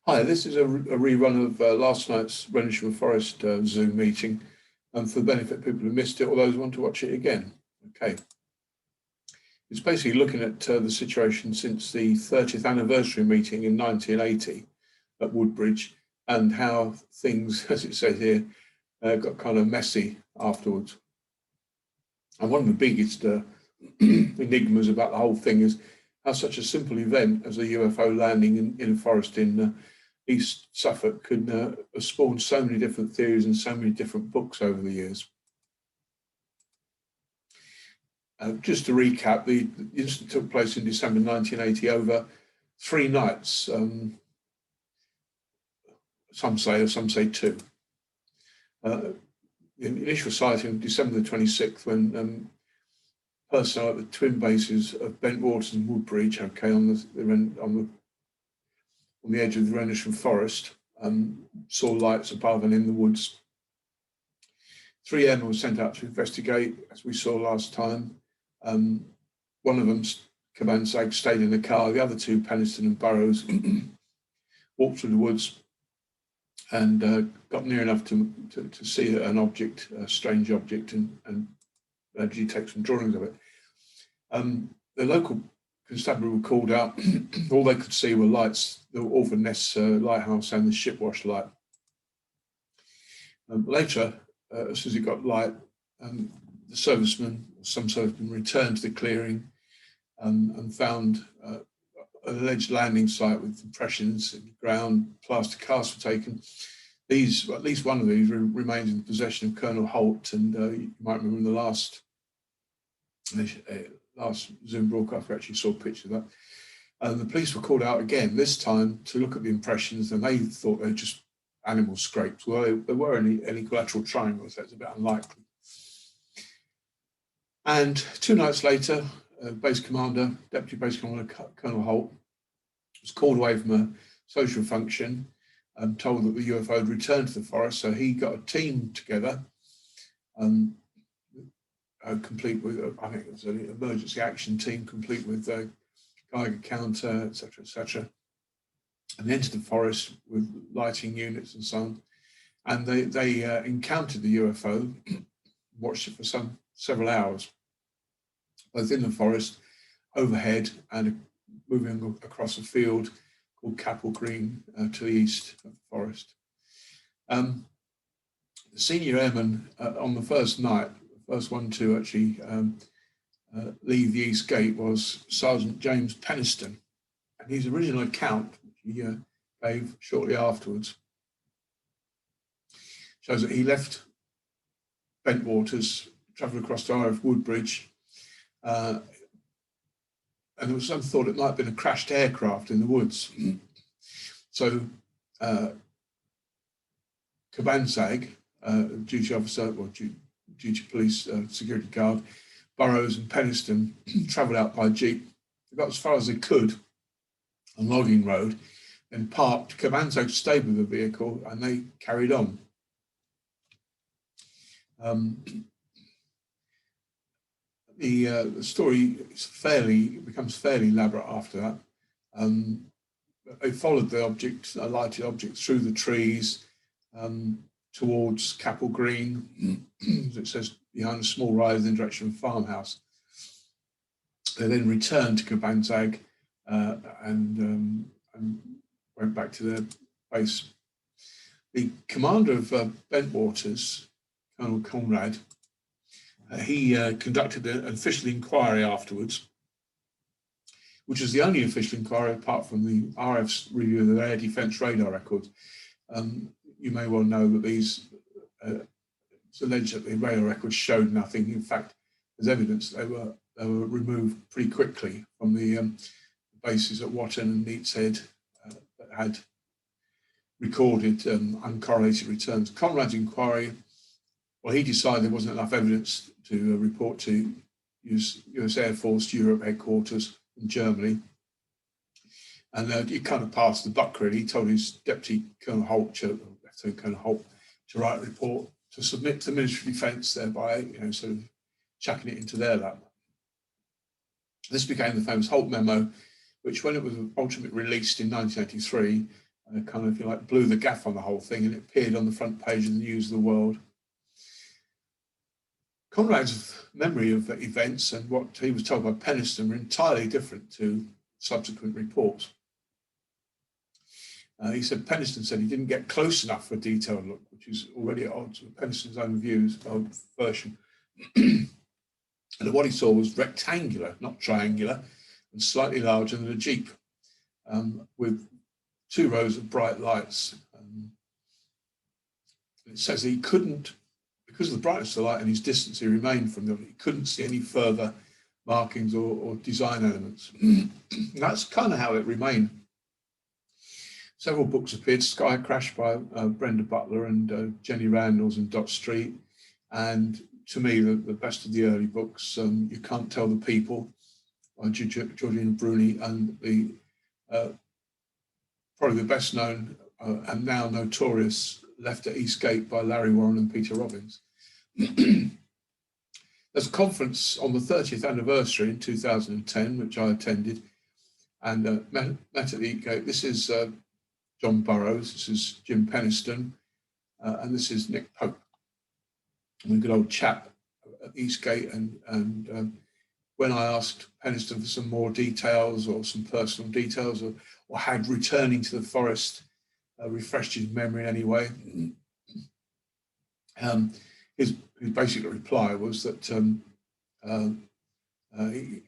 Hi, this is a rerun of last night's Rendlesham Forest Zoom meeting, and for the benefit of people who missed it or those who want to watch it again. Okay. It's basically looking at the situation since the 30th anniversary meeting in 1980 at Woodbridge, and how things, as it says here, got kind of messy afterwards. And one of the biggest enigmas about the whole thing is how such a simple event as a UFO landing in a forest in East Suffolk could have spawned so many different theories and so many different books over the years. Just to recap, the incident took place in December 1980 over 3 nights. Some say 2. The initial sighting of December the 26th, when personnel at the twin bases of Bentwaters and Woodbridge, on the edge of the Rendlesham Forest, saw lights above and in the woods. 3 airmen were sent out to investigate, as we saw last time. One of them, Cabansag, stayed in the car. The other 2, Penniston and Burrows, walked through the woods and got near enough to see an object, a strange object, and actually take some drawings of it. The local constabulary were called out. All they could see were lights, the Orford Ness lighthouse and the Shipwash light. Later, as soon as it got light, the servicemen, some servicemen, returned to the clearing and found an alleged landing site with impressions in the ground. Plaster casts were taken. These, at least one of these, remains in the possession of Colonel Holt, and you might remember in the last Zoom broadcast we actually saw a picture of that. And the police were called out again, this time to look at the impressions, and they thought they were just animal scrapes. Well, there were any collateral triangles, so it's a bit unlikely. And 2 nights later, Base Commander, Deputy Base Commander Colonel Holt, was called away from a social function and told that the UFO had returned to the forest. So he got a team together, complete with, I think it was an emergency action team, complete with Geiger counter, etc., and entered the forest with lighting units and so on. And they encountered the UFO, watched it for several hours, both in the forest, overhead, and moving across a field called Capel Green to the east of the forest. The senior airman on the first night, the first one to actually leave the East Gate, was Sergeant James Penniston, and his original account, which he gave shortly afterwards, shows that he left Bentwaters, travelled across to RF Woodbridge, and there was some thought it might have been a crashed aircraft in the woods. So Cabansag, duty officer, or duty police security guard, Burrows and Penniston travelled out by jeep. They got as far as they could on Logging Road, then parked. Cabansag stayed with the vehicle and they carried on. The story becomes fairly elaborate after that. They followed the object, a lighted object, through the trees towards Capel Green, as it says, behind a small rise in the direction of a farmhouse. They then returned to Cabansag and went back to their base. The commander of Bentwaters, Colonel Conrad, he conducted an official inquiry afterwards, which was the only official inquiry apart from the RF's review of their air defence radar records. You may well know that these, it's alleged that the radar records showed nothing. In fact, there's evidence they were removed pretty quickly from the bases at Watton and Neatshead that had recorded uncorrelated returns. Conrad's inquiry, well, he decided there wasn't enough evidence to report to US Air Force Europe headquarters in Germany. And he kind of passed the buck, really. He told his Deputy Colonel Holt, Lieutenant Colonel Holt, to write a report to submit to the Ministry of Defence, thereby, sort of chucking it into their lap. This became the famous Holt memo, which, when it was ultimately released in 1983, kind of, if you like, blew the gaff on the whole thing, and it appeared on the front page of the News of the World. Conrad's memory of the events and what he was told by Penniston were entirely different to subsequent reports. He said Penniston said he didn't get close enough for a detailed look, which is already at odds with Penniston's own version. And what he saw was rectangular, not triangular, and slightly larger than a Jeep, with 2 rows of bright lights. It says he couldn't, because of the brightness of the light and his distance he remained from them, he couldn't see any further markings or design elements. That's kind of how it remained. Several books appeared: Sky Crash by Brenda Butler and Jenny Randalls and Dot Street. And to me, the best of the early books, You Can't Tell the People by Georgina Bruni, and the probably the best known and now notorious Left at Eastgate by Larry Warren and Peter Robbins. There's a conference on the 30th anniversary in 2010, which I attended, and met at the Eastgate. This is John Burroughs, this is Jim Penniston, and this is Nick Pope. A good old chap at Eastgate, and when I asked Penniston for some more details or some personal details, or had returning to the forest refreshed his memory anyway, his basic reply was that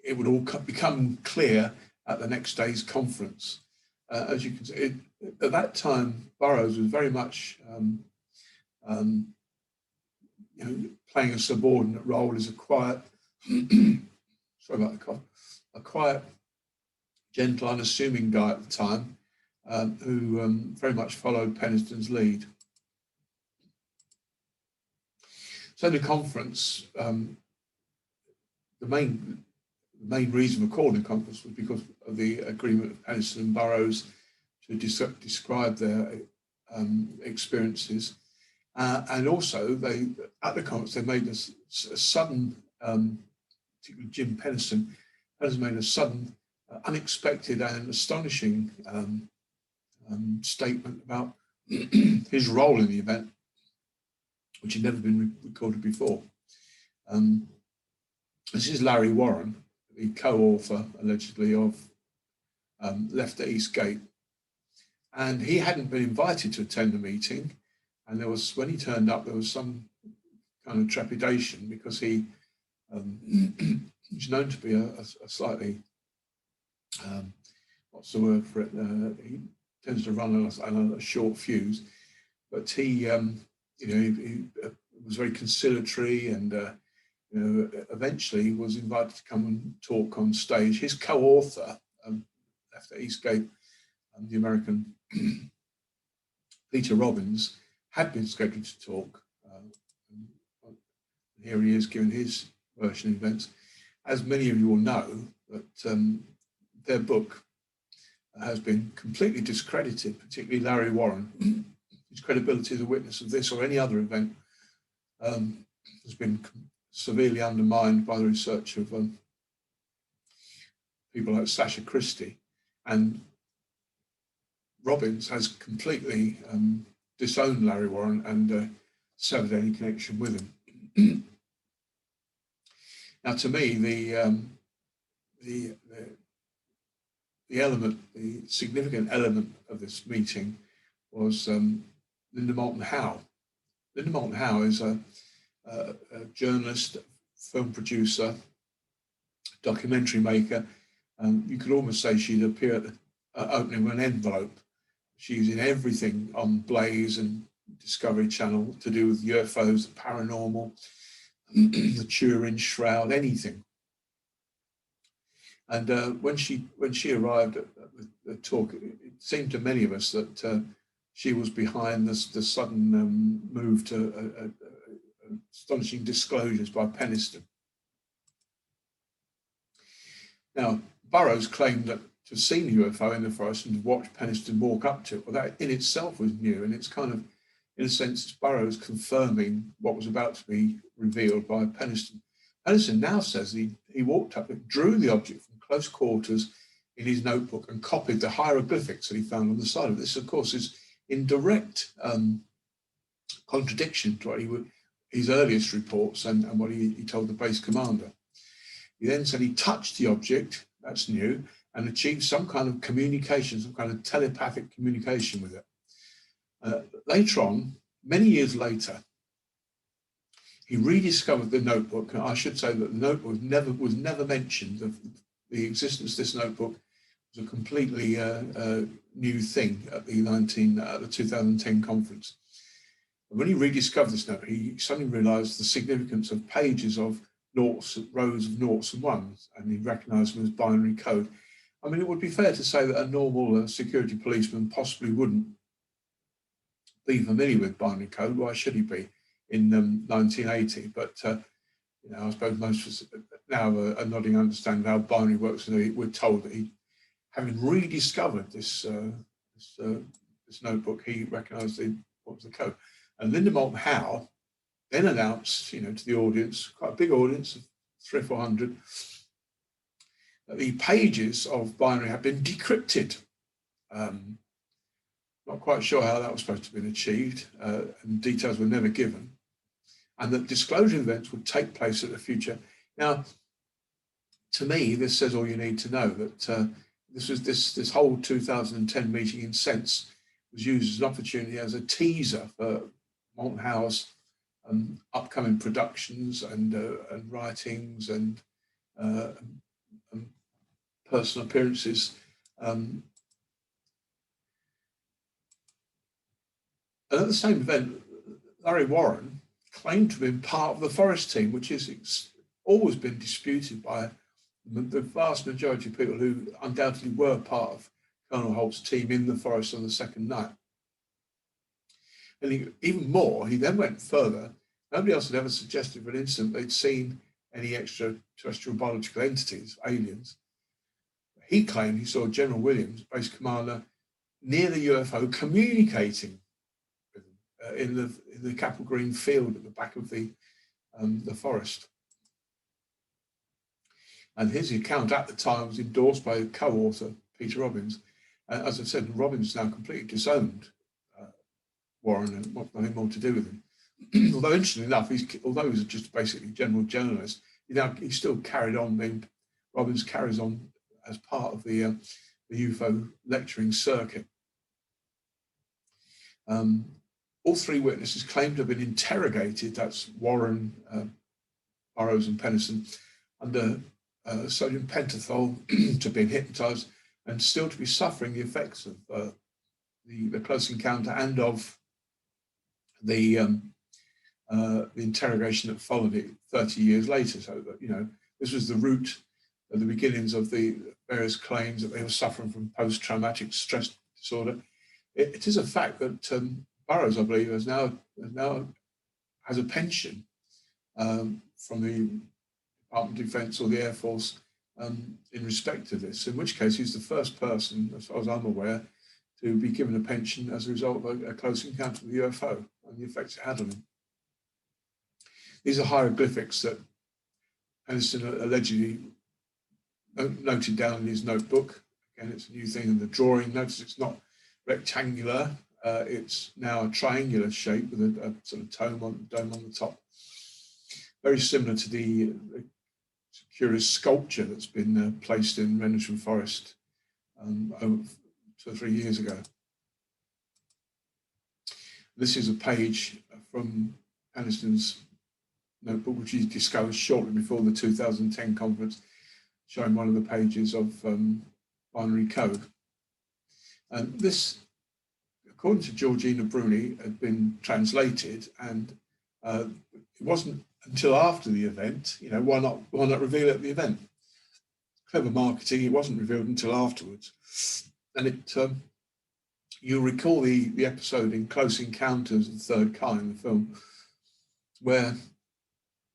it would all become clear at the next day's conference. As you can see, at that time, Burroughs was very much playing a subordinate role as a quiet, sorry about the cough, a quiet, gentle, unassuming guy at the time, who very much followed Penniston's lead. So the conference, the main reason for calling the conference was because of the agreement of Penniston and Burroughs to describe their experiences. And also, at the conference, they made a sudden, particularly Jim Penniston, made a sudden, unexpected and astonishing statement about his role in the event, which had never been recorded before. This is Larry Warren, the co-author, allegedly, of Left at Eastgate. And he hadn't been invited to attend the meeting. And there was, when he turned up, there was some kind of trepidation because he he's known to be a slightly, what's the word for it? He tends to run on a short fuse, but he was very conciliatory and eventually was invited to come and talk on stage. His co-author, Left at Eastgate, the American Peter Robbins, had been scheduled to talk. Here he is giving his version of events. As many of you will know, that their book has been completely discredited, particularly Larry Warren. His credibility as a witness of this or any other event has been severely undermined by the research of people like Sasha Christie. And Robbins has completely disowned Larry Warren and severed any connection with him. Now, to me, the significant element of this meeting was Linda Moulton Howe. Linda Moulton Howe is a journalist, film producer, documentary maker. You could almost say she'd appear at the opening of an envelope. She's in everything on Blaze and Discovery Channel to do with UFOs, the paranormal, the Turin Shroud, anything. And when she arrived at the talk, it seemed to many of us that she was behind the sudden move to astonishing disclosures by Penniston. Now, Burroughs claimed that to have seen a UFO in the forest and to watch Penniston walk up to it, well, that in itself was new, and it's kind of, in a sense, it's Burroughs confirming what was about to be revealed by Penniston. Penniston now says he walked up, drew the object from close quarters, in his notebook and copied the hieroglyphics that he found on the side of it. This, of course, is in direct contradiction to what his earliest reports and what he told the base commander. He then said he touched the object, that's new, and achieved some kind of communication, some kind of telepathic communication with it. Later on, many years later, he rediscovered the notebook. I should say that the notebook was never mentioned. The existence of this notebook was a completely new thing at the 2010 conference. And when he rediscovered this notebook, he suddenly realised the significance of pages of noughts, rows of noughts and ones, and he recognised them as binary code. I mean, it would be fair to say that a normal security policeman possibly wouldn't be familiar with binary code. Why should he be in 1980? But you know, I suppose most of us now are nodding understand how binary works, and we're told that he, having rediscovered this notebook, he recognised what was the code. And Linda Moulton Howe then announced, you know, to the audience, quite a big audience of 300 or 400, that the pages of binary had been decrypted. Not quite sure how that was supposed to have been achieved, and details were never given, and that disclosure events would take place in the future. Now, to me, this says all you need to know, that this whole 2010 meeting, in sense, was used as an opportunity, as a teaser for Moulton Howe's upcoming productions and writings and personal appearances. And at the same event, Larry Warren claimed to have been part of the forest team, which is always been disputed by the vast majority of people who undoubtedly were part of Colonel Holt's team in the forest on the second night. And even more, he then went further. Nobody else had ever suggested for an instant they'd seen any extraterrestrial biological entities, aliens. He claimed he saw General Williams, base commander, near the UFO, communicating with them, in the Capel Green field at the back of the forest. And his account at the time was endorsed by co-author Peter Robbins. As I said, Robbins now completely disowned Warren and nothing more to do with him. Although, interestingly enough, although he was just basically a general journalist, he still carried on. Robbins carries on as part of the UFO lecturing circuit. All three witnesses claimed to have been interrogated, that's Warren, Burroughs and Pennison, under sodium pentothal, to be hypnotised and still to be suffering the effects of the close encounter and of the interrogation that followed it 30 years later. So that, you know, this was the root of the beginnings of the various claims that they were suffering from post-traumatic stress disorder. It is a fact that Burroughs, I believe, has a pension from the Department of Defence or the Air Force in respect to this, in which case he's the first person, as far as I'm aware, to be given a pension as a result of a close encounter with the UFO and the effects it had on him. These are hieroglyphics that Pennison allegedly noted down in his notebook. Again, it's a new thing in the drawing. Notice it's not rectangular. It's now a triangular shape with a sort of dome on the top. Very similar to the curious sculpture that's been placed in Rendlesham Forest over 2 or 3 years ago. This is a page from Pennison's notebook, which he discovered shortly before the 2010 conference, showing one of the pages of binary code. And this, according to Georgina Bruni, had been translated, and it wasn't until after the event. You know, why not reveal it at the event? Clever marketing. It wasn't revealed until afterwards, and it. You'll recall the episode in Close Encounters of the Third Kind, the film, where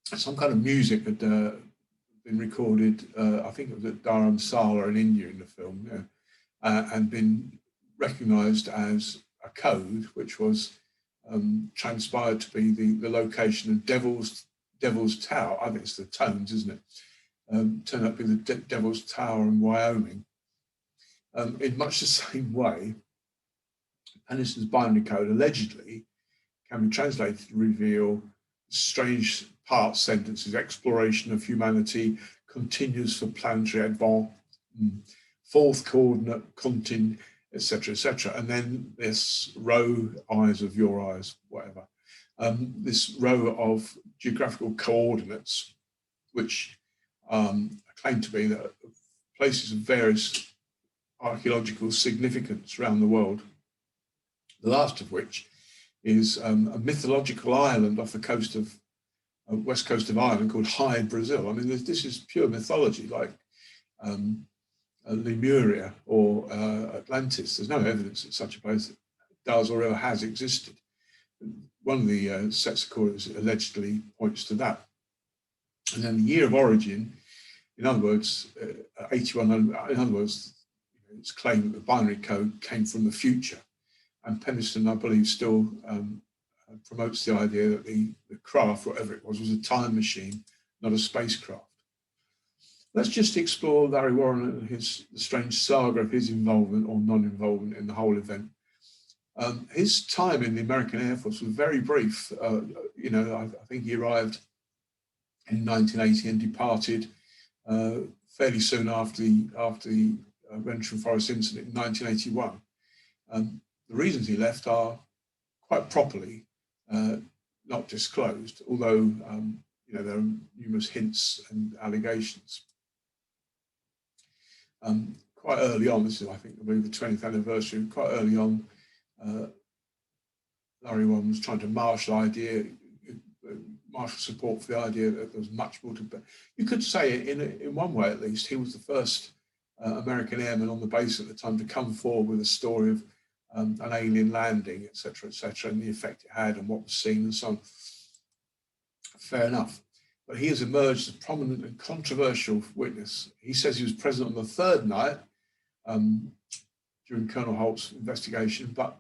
some kind of music had been recorded. I think it was at Dharamsala in India in the film, you know, and been recognised as a code, which was transpired to be the location of Devil's Tower. I think it's the Tones, isn't it? Turned up to be the Devil's Tower in Wyoming. In much the same way, Penniston's binary code allegedly can be translated to reveal strange part sentences: exploration of humanity continues for planetary advance, fourth coordinate continue, etc., etc. And then this row, eyes of your eyes, whatever. This row of geographical coordinates, which claim to be that places of various archaeological significance around the world, the last of which is a mythological island off the coast of west coast of Ireland called Hyde, Brazil. I mean, this is pure mythology, like Lemuria or Atlantis. There's no evidence that such a place does or ever has existed. One of the sets of coordinates allegedly points to that. And then the year of origin, in other words, 81, in other words, it's claimed that the binary code came from the future. And Penniston, I believe, still promotes the idea that the craft, whatever it was a time machine, not a spacecraft. Let's just explore Larry Warren and the strange saga of his involvement or non-involvement in the whole event. His time in the American Air Force was very brief. I think he arrived in 1980 and departed fairly soon after the Rendlesham Forest Incident in 1981. The reasons he left are quite properly not disclosed, although there are numerous hints and allegations. Quite early on, this is, I think, I believe the 20th anniversary, quite early on, Larry Warren was trying to marshal support for the idea that there was much more to be. You could say, in one way at least, he was the first American airman on the base at the time to come forward with a story of an alien landing, etc., and the effect it had and what was seen and so on. Fair enough. But he has emerged as a prominent and controversial witness. He says he was present on the third night during Colonel Holt's investigation, but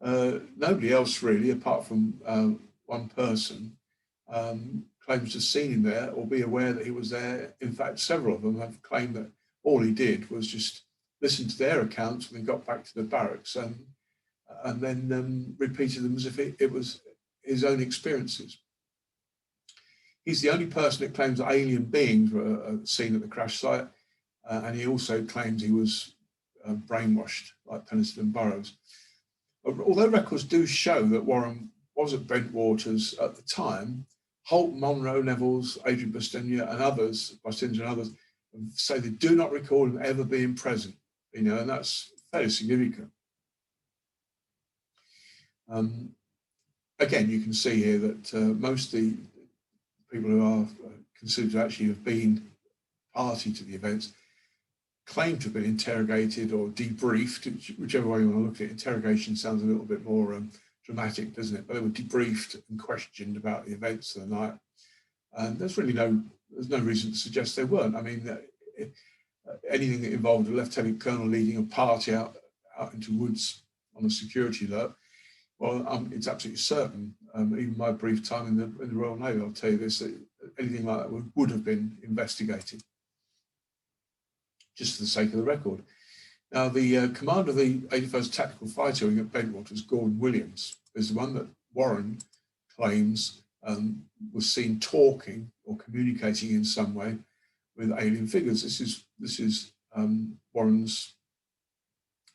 nobody else really, apart from one person, claims to have seen him there or be aware that he was there. In fact, several of them have claimed that all he did was just listen to their accounts when he got back to the barracks and then repeated them as if it was his own experiences. He's the only person that claims that alien beings were seen at the crash site, and he also claims he was brainwashed, like Penniston and Burroughs. Although records do show that Warren was at Bentwaters at the time, Holt, Monroe, Nevels, Adrian Bustinger and others say they do not recall him ever being present, and that's fairly significant. Again, you can see here that most of the people who are considered to actually have been party to the events claim to have been interrogated or debriefed, whichever way you want to look at it. Interrogation sounds a little bit more dramatic, doesn't it? But they were debriefed and questioned about the events of the night. And there's no reason to suggest they weren't. I mean, anything that involved a lieutenant colonel leading a party out into woods on a security alert, well, it's absolutely certain. Even my brief time in the Royal Navy, I'll tell you this, anything like that would have been investigated, just for the sake of the record. Now, the commander of the 81st Tactical Fighter Wing at Bentwaters, Gordon Williams, is the one that Warren claims was seen talking or communicating in some way with alien figures. This is Warren's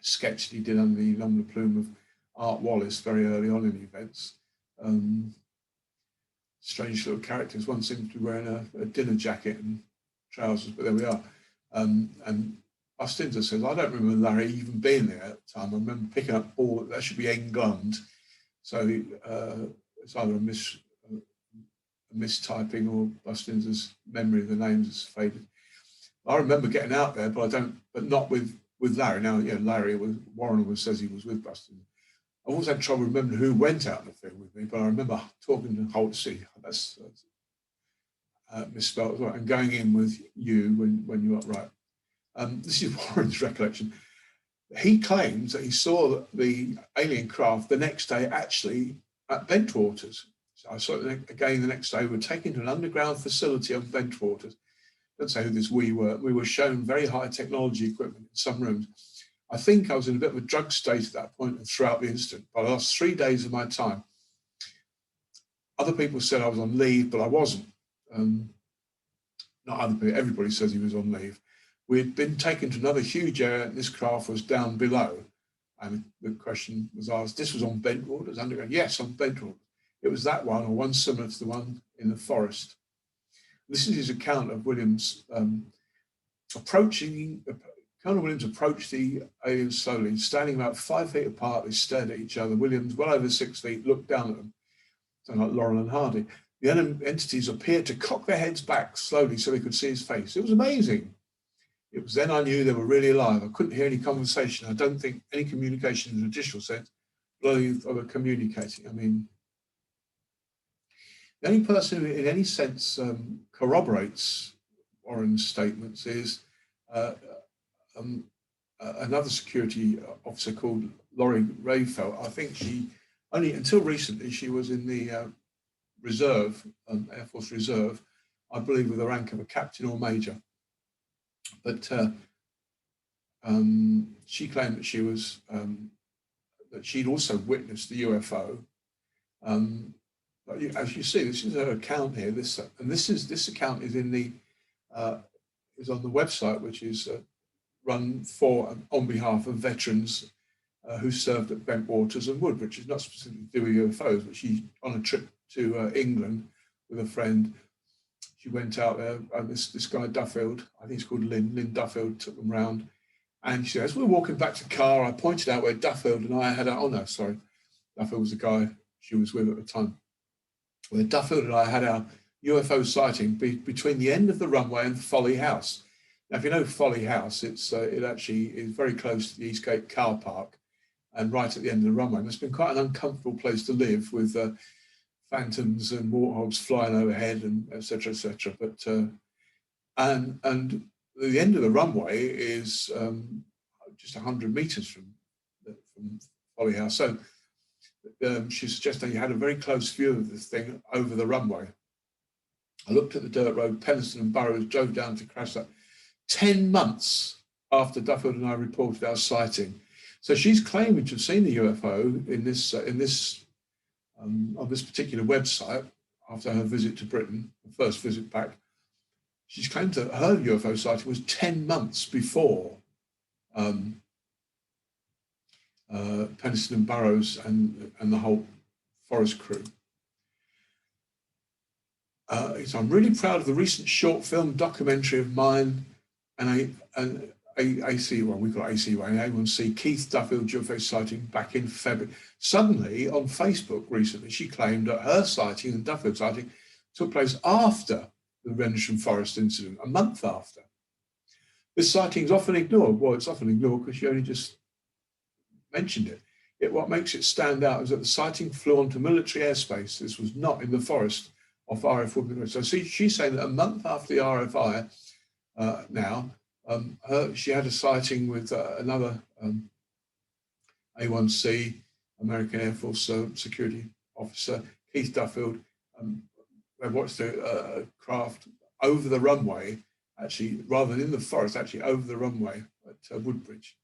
sketch that he did under the nom de plume of Art Wallace very early on in the events. Strange little characters. One seems to be wearing a dinner jacket and trousers, but there we are. And Bustinger says, I don't remember Larry even being there at the time. I remember picking up all that should be england. So it's either a mistyping or Bustinger's memory of the names has faded. I remember getting out there, but not with Larry. Now, Warren says he was with Bustinger. I always had trouble remembering who went out in the field with me, but I remember talking to Holt, that's misspelled as well, and going in with you when you were right. This is Warren's recollection. He claims that he saw the alien craft the next day actually at Bentwaters. So I saw it again the next day. We were taken to an underground facility on Bentwaters. don't say who this we were. We were shown very high technology equipment in some rooms. I think I was in a bit of a drug state at that point and throughout the incident. But I lost 3 days of my time. Other people said I was on leave, but I wasn't. Not other people, everybody says he was on leave. We'd been taken to another huge area, and this craft was down below. And the question was asked, this was on bent waters, underground? Yes, on bent waters. It was that one, or one similar to the one in the forest. This is his account of Williams approaching. Colonel Williams approached the aliens slowly, standing about 5 feet apart. They stared at each other. Williams, well over 6 feet, looked down at them, something like Laurel and Hardy. The entities appeared to cock their heads back slowly so they could see his face. It was amazing. It was then I knew they were really alive. I couldn't hear any conversation. I don't think any communication in the traditional sense, but they were communicating. I mean, the only person who in any sense corroborates Warren's statements is another security officer called Laurie Rayfelt. I think she, only until recently, she was in the reserve, Air Force Reserve, I believe with the rank of a captain or major. But she claimed that she was that she'd also witnessed the UFO. But as you see, this is her account here. This account is in the is on the website, which is run for and on behalf of veterans who served at Bentwaters and Woodbridge, which is not specifically to do with UFOs, but she on a trip to England with a friend. She went out there, and this guy Duffield, I think he's called Lynn Duffield, took them round. And she says, as we were walking back to the car, I pointed out where Duffield and I had our, Duffield was the guy she was with at the time, where Duffield and I had our UFO sighting between the end of the runway and the Folly House. Now, if you know Folly House, it actually is very close to the Eastgate car park and right at the end of the runway. And it's been quite an uncomfortable place to live with phantoms and warthogs flying overhead and et cetera, et cetera. But and the end of the runway is just 100 meters from Folly House. So she suggested you had a very close view of this thing over the runway. I looked at the dirt road. Penniston and Burroughs drove down to crash that 10 months after Duffield and I reported our sighting. So she's claiming to have seen the UFO on this particular website after her visit to Britain, the first visit back. She's claimed that her UFO sighting was 10 months before Penniston and Burroughs and the whole forest crew. So I'm really proud of the recent short film documentary of mine and AC1, we call it AC1, A1C, Keith Duffield UFO sighting back in February. Suddenly, on Facebook recently, she claimed that her sighting and Duffield sighting took place after the Rendlesham Forest Incident, a month after. This sighting is often ignored. Well, it's often ignored because she only just mentioned it. Yet what makes it stand out is that the sighting flew onto military airspace. This was not in the forest off RF Woodbridge. So she's saying that a month after the RFI she had a sighting with another A1C, American Air Force security officer, Keith Duffield. They watched the craft over the runway, actually, rather than in the forest, actually over the runway at Woodbridge.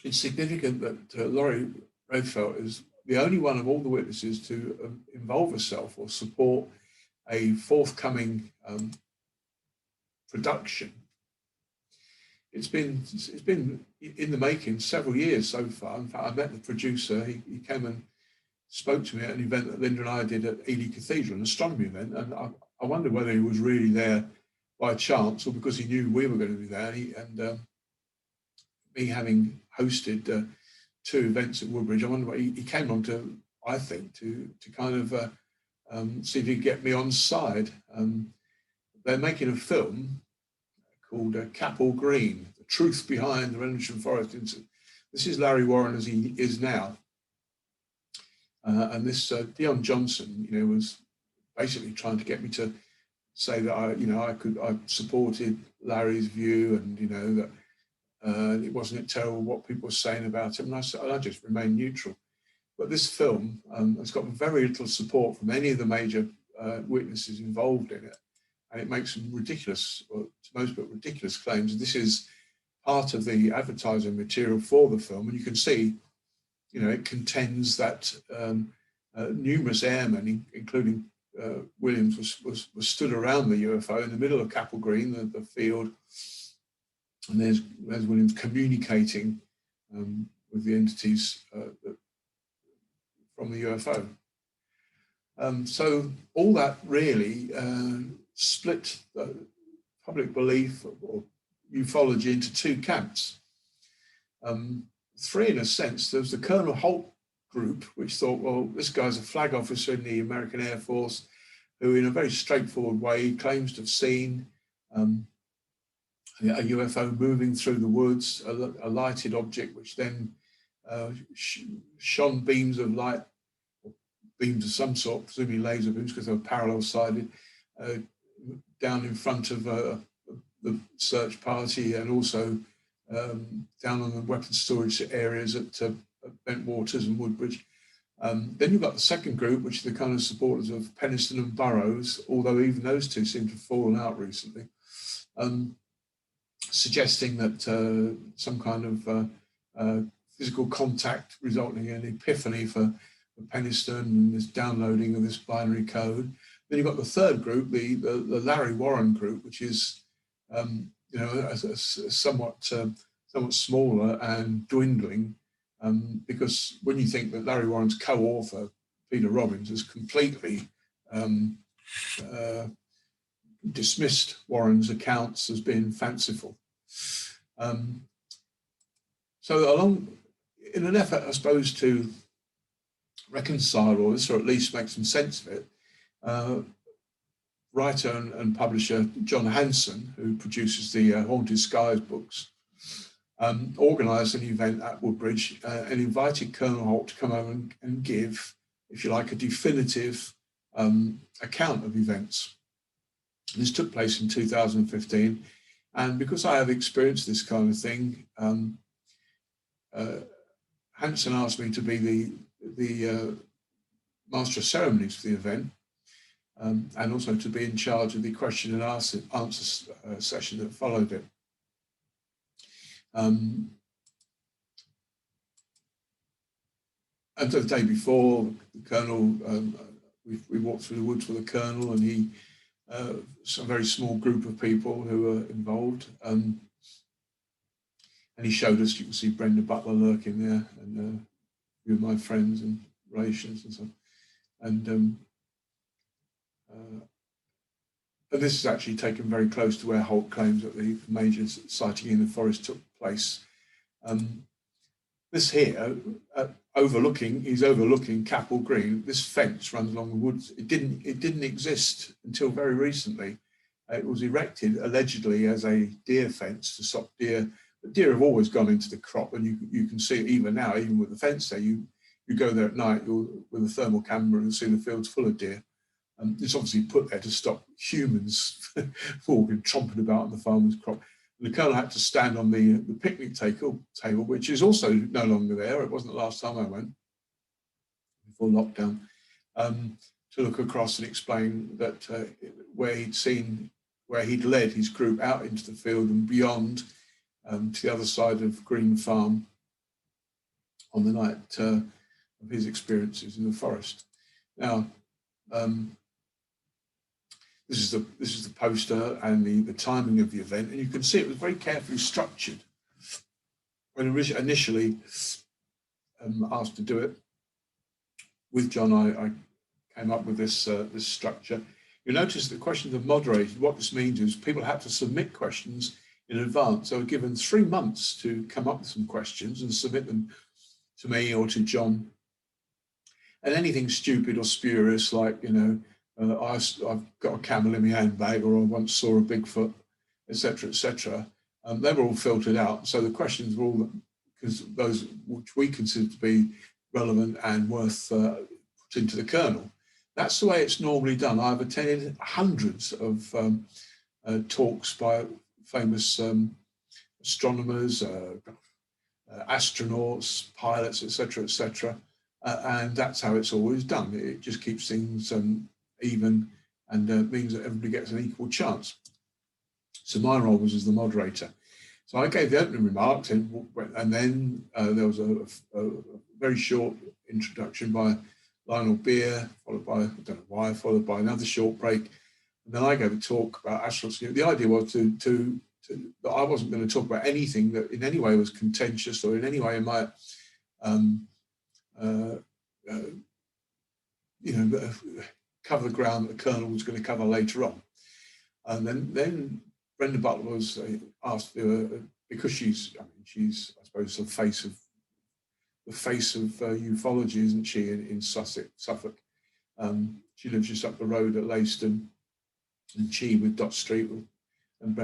It's significant that Laurie Rayfelt is the only one of all the witnesses to involve herself or support a forthcoming production. It's been in the making several years so far. In fact, I met the producer. He came and spoke to me at an event that Linda and I did at Ely Cathedral, an astronomy event, and I wondered whether he was really there by chance or because he knew we were going to be there. Me having hosted 2 events at Woodbridge, I wonder what he came on to, I think, to kind of see if he could get me on side. They're making a film called Capel Green, The Truth Behind the Rendlesham Forest Incident. This is Larry Warren as he is now. And this Dion Johnson, was basically trying to get me to say that I supported Larry's view, and that it wasn't terrible what people were saying about him. And I just remained neutral. But this film has got very little support from any of the major witnesses involved in it. and it makes some ridiculous, or to most but ridiculous claims. This is part of the advertising material for the film, and you can see, you know, it contends that numerous airmen, including Williams, was stood around the UFO in the middle of Capel Green, the field, and there's Williams communicating with the entities from the UFO. So all that really split public belief or ufology into two camps. Three, in a sense. There was the Colonel Holt group, which thought, well, this guy's a flag officer in the American Air Force who, in a very straightforward way, claims to have seen a UFO moving through the woods, a lighted object, which then shone beams of light, beams of some sort, presumably laser beams because they were parallel-sided, down in front of the search party, and also down on the weapons storage areas at Bentwaters and Woodbridge. Then you've got the second group, which are the kind of supporters of Penniston and Burroughs, although even those two seem to have fallen out recently, suggesting that some kind of physical contact resulting in an epiphany for Penniston and this downloading of this binary code. Then you've got the third group, the Larry Warren group, which is you know, somewhat smaller and dwindling, because when you think that Larry Warren's co-author, Peter Robbins, has completely dismissed Warren's accounts as being fanciful. So in an effort, I suppose, to reconcile all this, or at least make some sense of it, writer and publisher John Hanson, who produces the Haunted Skies books, organised an event at Woodbridge and invited Colonel Holt to come over and give, if you like, a definitive account of events. This took place in 2015, and because I have experienced this kind of thing, Hanson asked me to be the master of ceremonies for the event, and also to be in charge of the question and answer session that followed it. And the day before, the Colonel, we walked through the woods with the Colonel, and he, a very small group of people who were involved, and he showed us, you can see Brenda Butler lurking there, and a few of my friends and relations and so on. And this is actually taken very close to where Holt claims that the major sighting in the forest took place. This here, he's overlooking Capel Green. This fence runs along the woods. It didn't exist until very recently. It was erected allegedly as a deer fence to stop deer. But deer have always gone into the crop, and you can see it even now, even with the fence there. You go there at night with a thermal camera and see the fields full of deer. It's obviously put there to stop humans walking, tromping about on the farmer's crop. And the Colonel had to stand on the picnic table, which is also no longer there. It wasn't the last time I went, before lockdown, to look across and explain that where he'd led his group out into the field and beyond to the other side of Green Farm on the night of his experiences in the forest. Now, this is the poster and the timing of the event, and you can see it was very carefully structured. When initially asked to do it with John, I came up with this structure. You'll notice the questions are moderated. What this means is people had to submit questions in advance. They were given 3 months to come up with some questions and submit them to me or to John. And anything stupid or spurious, like, you know, I've got a camel in my handbag, or I once saw a Bigfoot, etc., they were all filtered out. So the questions were all, because those which we consider to be relevant and worth put into the Colonel. That's the way it's normally done. I've attended hundreds of talks by famous astronomers, astronauts, pilots, etc., and that's how it's always done. It just keeps things even and means that everybody gets an equal chance. So my role was as the moderator. So I gave the opening remarks, and then there was a very short introduction by Lionel Beer, followed by, I don't know why, followed by another short break. And then I gave a talk about astronauts. The idea was that I wasn't going to talk about anything that in any way was contentious or in any way might, cover the ground that the Colonel was going to cover later on. And then Brenda Butler was asked, because she's I suppose the face of ufology, isn't she, in Suffolk? She lives just up the road at Leiston, and she with Dot Street and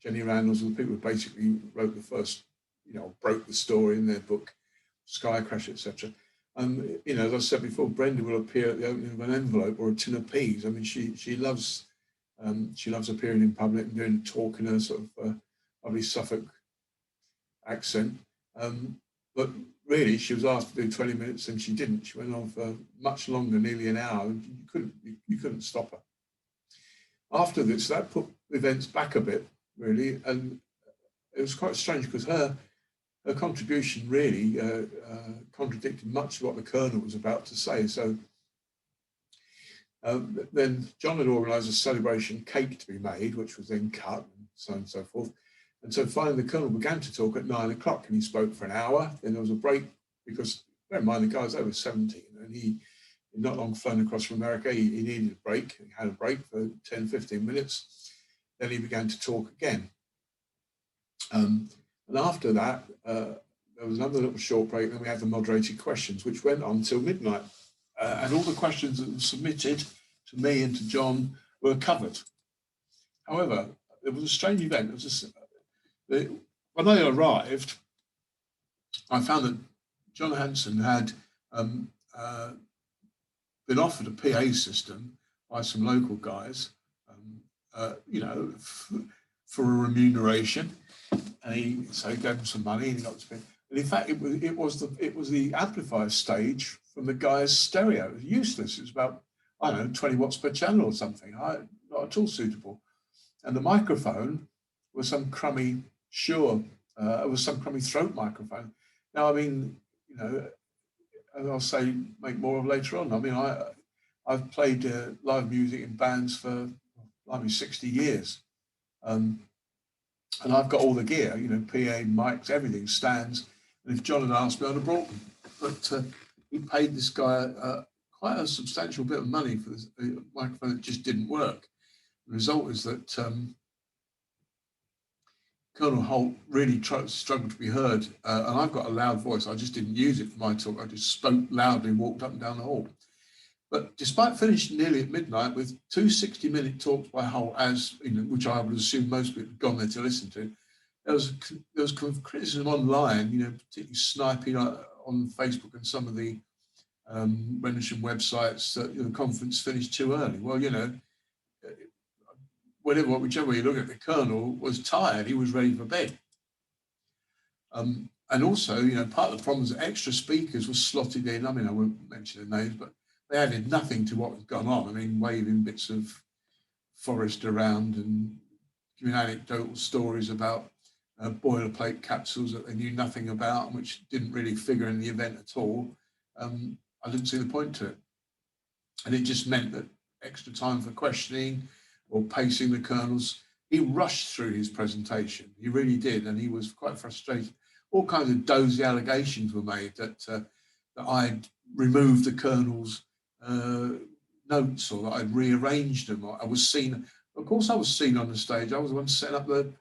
Jenny Randalls, and the people who basically wrote the first, broke the story in their book, Sky Crash, etc. As I said before, Brenda will appear at the opening of an envelope or a tin of peas. I mean, she loves appearing in public and doing a talk in a sort of lovely Suffolk accent. But really, she was asked to do 20 minutes and she didn't. She went on for much longer, nearly an hour, and you couldn't stop her. After this, that put events back a bit, really, and it was quite strange because her contribution really contradicted much of what the Colonel was about to say. So then John had organised a celebration cake to be made, which was then cut and so on and so forth. And so finally the Colonel began to talk at 9 o'clock, and he spoke for an hour. Then there was a break because, bear in mind, the guy was over 70 and he not long flown across from America. He needed a break. He had a break for 10, 15 minutes. Then he began to talk again. And after that, there was another little short break. Then we had the moderated questions, which went on till midnight. And all the questions that were submitted to me and to John were covered. However, there was a strange event. It was just, when I arrived, I found that John Hanson had been offered a PA system by some local guys, for a remuneration, and he gave them some money and he got to spend. And in fact, it was the amplifier stage from the guy's stereo. It was useless. It was about, 20 watts per channel or something. Not at all suitable. And the microphone was some crummy Shure. It was some crummy throat microphone. Now, I mean, as I'll say, make more of later on. I mean, I've played live music in bands for 60 years. And I've got all the gear, PA, mics, everything, stands. And if John had asked me, I'd have brought them. But he paid this guy quite a substantial bit of money for this microphone that just didn't work. The result is that Colonel Holt really struggled to be heard. And I've got a loud voice. I just didn't use it for my talk. I just spoke loudly and walked up and down the hall. But despite finishing nearly at midnight with 2 60-minute talks by Holt, which I would assume most people had gone there to listen to, there was criticism online, particularly sniping on Facebook and some of the Rendlesham websites that the conference finished too early. Well, whichever way you look at it, the Colonel was tired. He was ready for bed. And also, part of the problem is that extra speakers were slotted in. I mean, I won't mention their names, but they added nothing to what had gone on. I mean, waving bits of forest around and giving anecdotal stories about boilerplate capsules that they knew nothing about and which didn't really figure in the event at all. I didn't see the point to it. And it just meant that extra time for questioning or pacing the Colonel's. He rushed through his presentation. He really did. And he was quite frustrated. All kinds of dozy allegations were made that I'd removed the Colonel's notes or that I'd rearranged them. Or I was seen, of course I was seen on the stage. I was the one setting up the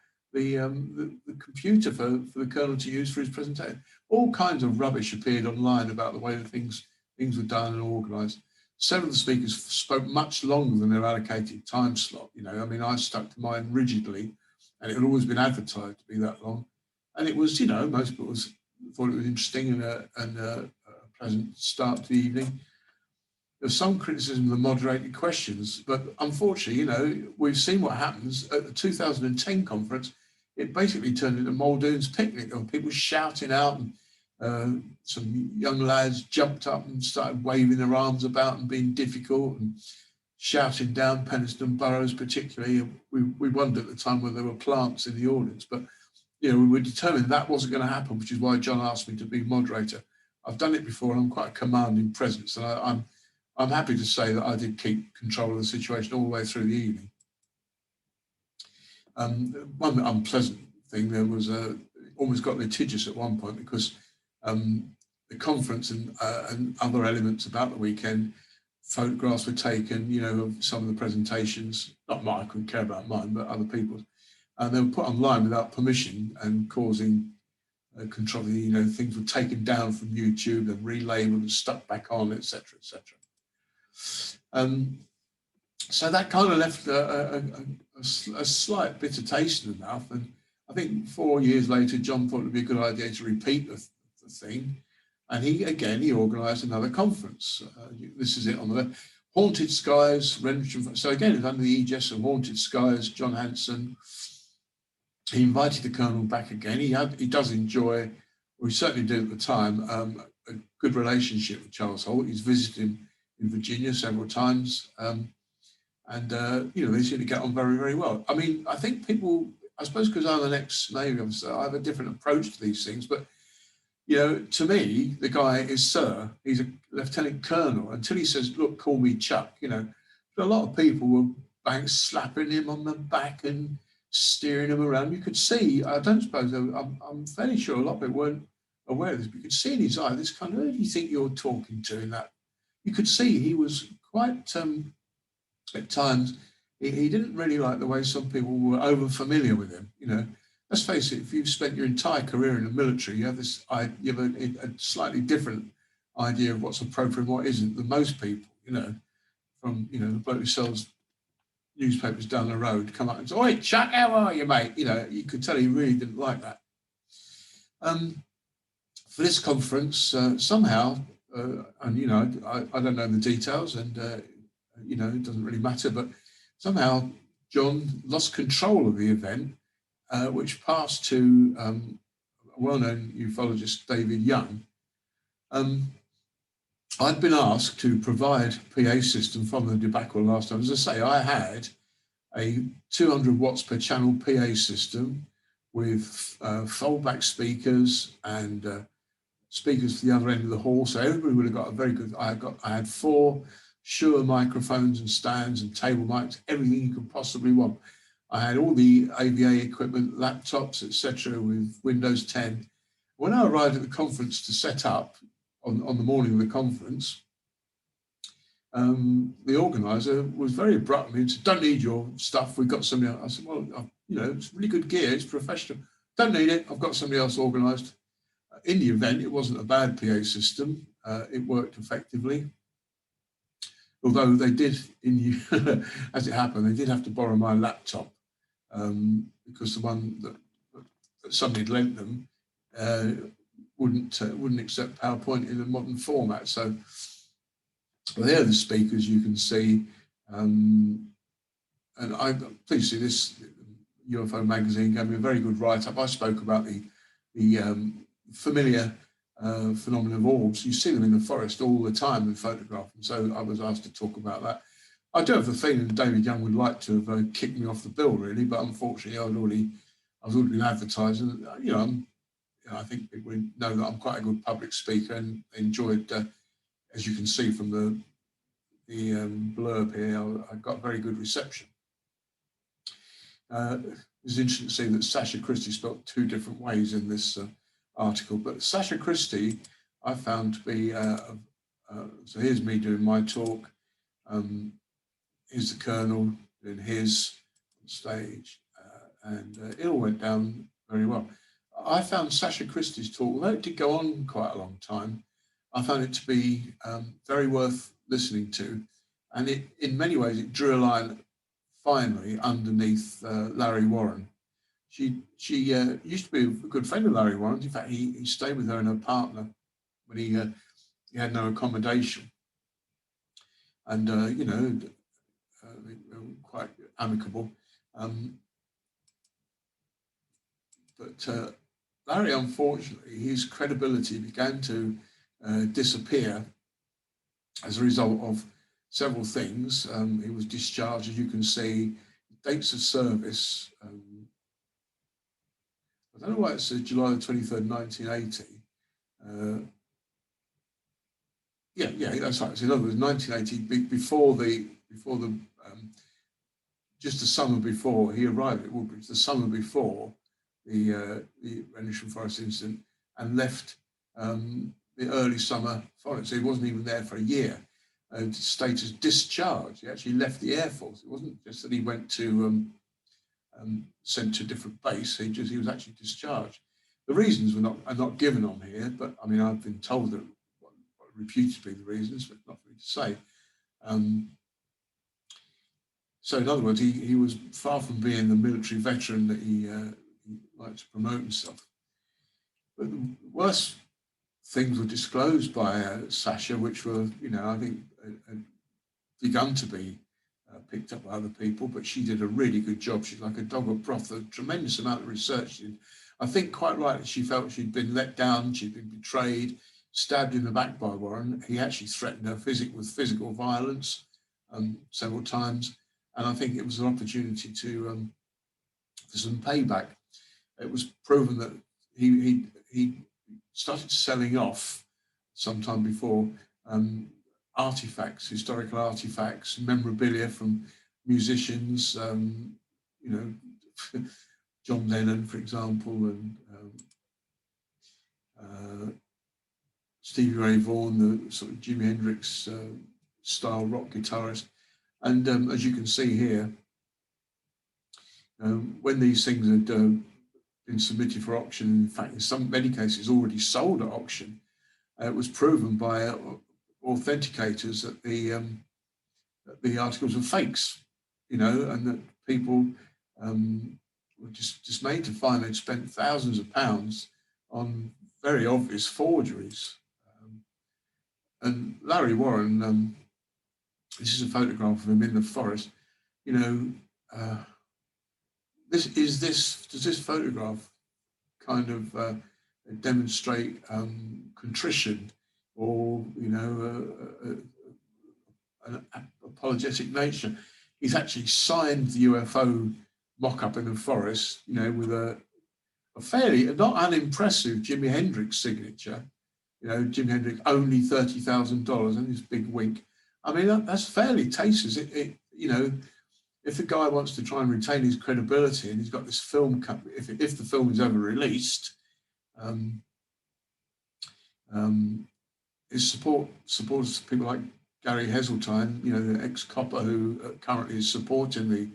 computer for the Colonel to use for his presentation. All kinds of rubbish appeared online about the way that things were done and organised. Several of the speakers spoke much longer than their allocated time slot. I mean, I stuck to mine rigidly, and it had always been advertised to be that long. And it was, most people thought it was interesting and a pleasant start to the evening. There's some criticism of the moderated questions, but unfortunately, we've seen what happens at the 2010 conference. It basically turned into Muldoon's picnic, and people shouting out some young lads jumped up and started waving their arms about and being difficult and shouting down Penistone Burrows particularly. We wondered at the time whether there were plants in the audience, but we were determined that wasn't going to happen, which is why John asked me to be moderator. I've done it before and I'm quite a commanding presence, and I'm happy to say that I did keep control of the situation all the way through the evening. One unpleasant thing, there was almost got litigious at one point because the conference and other elements about the weekend, photographs were taken, of some of the presentations, not mine, I couldn't care about mine, but other people's, and they were put online without permission and causing controversy. Things were taken down from YouTube and relabeled and stuck back on, etc., etc. So that kind of left a slight bitter taste in the mouth, and I think 4 years later, John thought it would be a good idea to repeat the thing, and he organised another conference. This is it on the left. Haunted Skies, Rendlesham Forest. So again, it's under the aegis of Haunted Skies, John Hanson. He invited the Colonel back again. He does enjoy, or he certainly did at the time, a good relationship with Charles Holt. He's visited him in Virginia several times. They seem to get on very, very well. I mean, I think people, I suppose because I'm an ex-Navy officer, I have a different approach to these things. But, to me, the guy is Sir. He's a Lieutenant Colonel until he says, look, call me Chuck. A lot of people were slapping him on the back and steering him around. You could see, I don't suppose, I'm fairly sure a lot of people weren't aware of this, but you could see in his eye this kind of, who do you think you're talking to in that? You could see he was quite... at times, he didn't really like the way some people were over familiar with him. Let's face it, if you've spent your entire career in the military, you have a slightly different idea of what's appropriate and what isn't than most people. From the bloke who sells newspapers down the road come up and say, "Oi, Chuck, how are you, mate?" You could tell he really didn't like that. For this conference, somehow, and I don't know the details, and it doesn't really matter, but somehow John lost control of the event, which passed to a well-known ufologist, David Young. I'd been asked to provide PA system from the debacle last time. As I say, I had a 200 watts per channel PA system with foldback speakers and speakers to the other end of the hall, so everybody would have got a very good. I had 4 Shure microphones and stands and table mics, everything you could possibly want. I had all the AVA equipment, laptops, etc., with Windows 10. When I arrived at the conference to set up on the morning of the conference, the organizer was very abrupt. He said, "Don't need your stuff. We've got somebody else." I said, "Well, it's really good gear. It's professional. Don't need it. I've got somebody else organized." In the event, it wasn't a bad PA system. It worked effectively. Although they did, as it happened, they did have to borrow my laptop because the one that somebody had lent them wouldn't accept PowerPoint in a modern format. So there are the speakers you can see, and please see this. UFO magazine gave me a very good write-up. I spoke about the familiar phenomenon of orbs. You see them in the forest all the time and photograph them. So I was asked to talk about that. I do have the feeling that David Young would like to have kicked me off the bill, really, but unfortunately I was already been advertised. And, I think people know that I'm quite a good public speaker and enjoyed, as you can see from the blurb here, I got very good reception. It's interesting to see that Sasha Christie spelled 2 different ways in this article, but Sasha Christie I found to be, so here's me doing my talk, here's the Colonel doing his on stage, and it all went down very well. I found Sasha Christie's talk, although it did go on quite a long time, I found it to be very worth listening to, and in many ways it drew a line finally underneath Larry Warren. She used to be a good friend of Larry Warren's. In fact, he stayed with her and her partner when he had no accommodation, and they were quite amicable. But Larry, unfortunately, his credibility began to disappear as a result of several things. He was discharged, as you can see, dates of service. I don't know why it says July the 23rd, 1980. Yeah, that's right. So in other words, 1980, just the summer before he arrived at Woodbridge, the summer before the Rendlesham Forest Incident, and left the early summer following. So he wasn't even there for a year. Status discharged. He actually left the Air Force. It wasn't just that he went to sent to a different base. He was actually discharged. The reasons are not given on here, but I mean I've been told that what reputed to be the reasons, but not for me to say. So in other words, he was far from being the military veteran that he liked to promote himself. But the worst things were disclosed by Sasha, which were, I think begun to be picked up by other people, but she did a really good job. She's like a dog of broth, a tremendous amount of research. I think quite rightly she felt she'd been let down, she'd been betrayed, stabbed in the back by Warren. He actually threatened her with physical violence several times. And I think it was an opportunity to for some payback. It was proven that he started selling off sometime before artifacts, historical artifacts, memorabilia from musicians, John Lennon, for example, and Stevie Ray Vaughan, the sort of Jimi Hendrix style rock guitarist. And as you can see here, when these things had been submitted for auction, in fact, in many cases already sold at auction, it was proven by authenticators that the articles were fakes, and that people were just made to find they'd spent thousands of pounds on very obvious forgeries. And Larry Warren, this is a photograph of him in the forest. Does this photograph kind of demonstrate contrition or an apologetic nature? He's actually signed the UFO mock-up in the forest, with a fairly not unimpressive Jimi Hendrix signature. Jimi Hendrix only $30,000 and his big wink. I mean, that's fairly tasteless. If the guy wants to try and retain his credibility and he's got this film, if the film is ever released, his supporters, people like Gary Heseltine, the ex-copper who currently is supporting the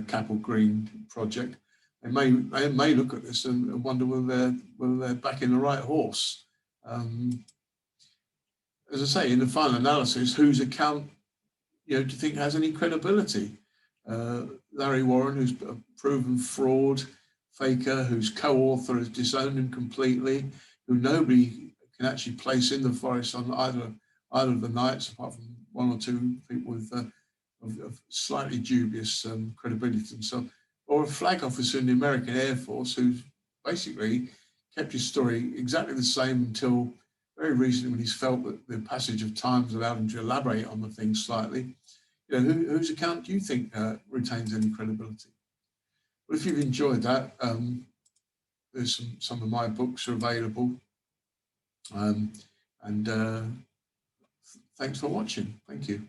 Capel Green project, they may look at this and wonder whether they're backing the right horse. As I say, in the final analysis, whose account do you think has any credibility? Larry Warren, who's a proven fraud faker, whose co-author has disowned him completely, who nobody can actually place in the forest on either of the nights, apart from one or two people with of slightly dubious credibility themselves, or a flag officer in the American Air Force who's basically kept his story exactly the same until very recently, when he's felt that the passage of time has allowed him to elaborate on the thing slightly. Whose account do you think retains any credibility? Well, if you've enjoyed that, there's some of my books are available. And thanks for watching. Thank you.